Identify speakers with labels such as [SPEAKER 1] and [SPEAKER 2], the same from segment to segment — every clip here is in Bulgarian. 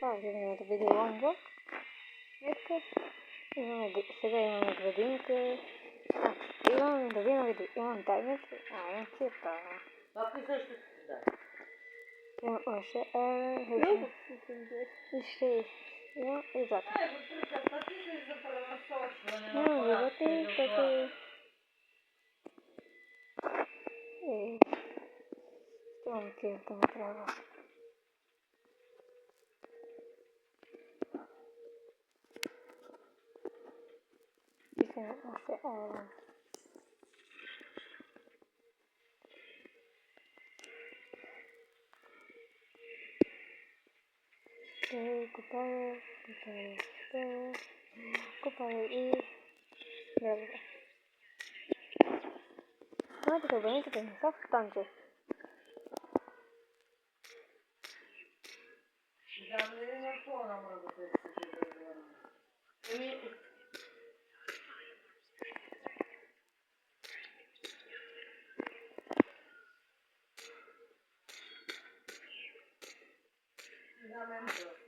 [SPEAKER 1] Видим видео ломбо. Ето, сега имаме градинка. Имам да видим видео. Имам тайници. Имам цирка.
[SPEAKER 2] Пак и също да.
[SPEAKER 1] Имам още и имам и злато. Имам животи, като имам цирка ми трябва. Писам още айрон. Купая и градика. Знаете, абонентите не са в танче.
[SPEAKER 2] Да, не на фона може да се случи. За мен просто.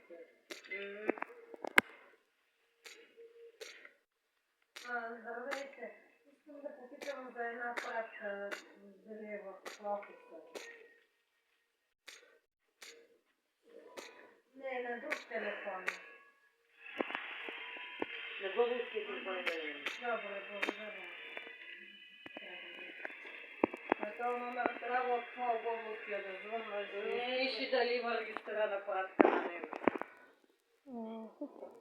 [SPEAKER 2] Здравейте. Искам да попитам за една пратка, дали е в офиса. Не, на друг телефон. На българския телефон да не. Добре, благодаря. На този номер трябва от това българския да звънна. Не, иши дали има регистрирана пратка на него.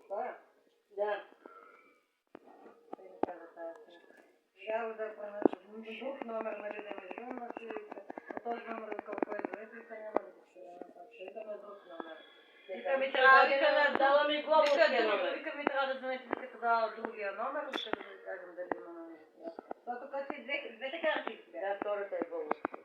[SPEAKER 2] Това е? Да. Трябва да пренесем друг номер, нали да ме звънна, че този номер е колко е до реплика, няма да го ще идаме друг номер. Вика ми трябва да звънете тогава другия номер, ще да ви кажем дали има номер. Защото като и двете карти. Да, втората е българска.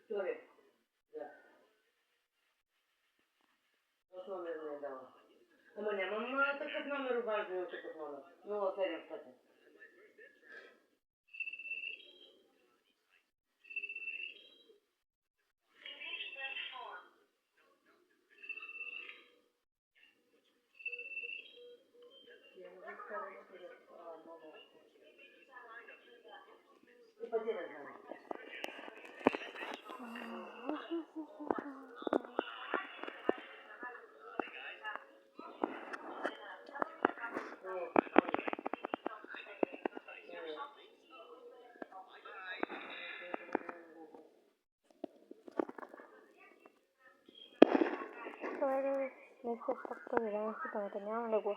[SPEAKER 2] Втори. Да. Този номер не е дала. Ама нямам такъв номер, обаждане от такъв номер. 0700. И пъти не знам.
[SPEAKER 1] Колеги, днес пак проверявам си паметта, нямам ли го?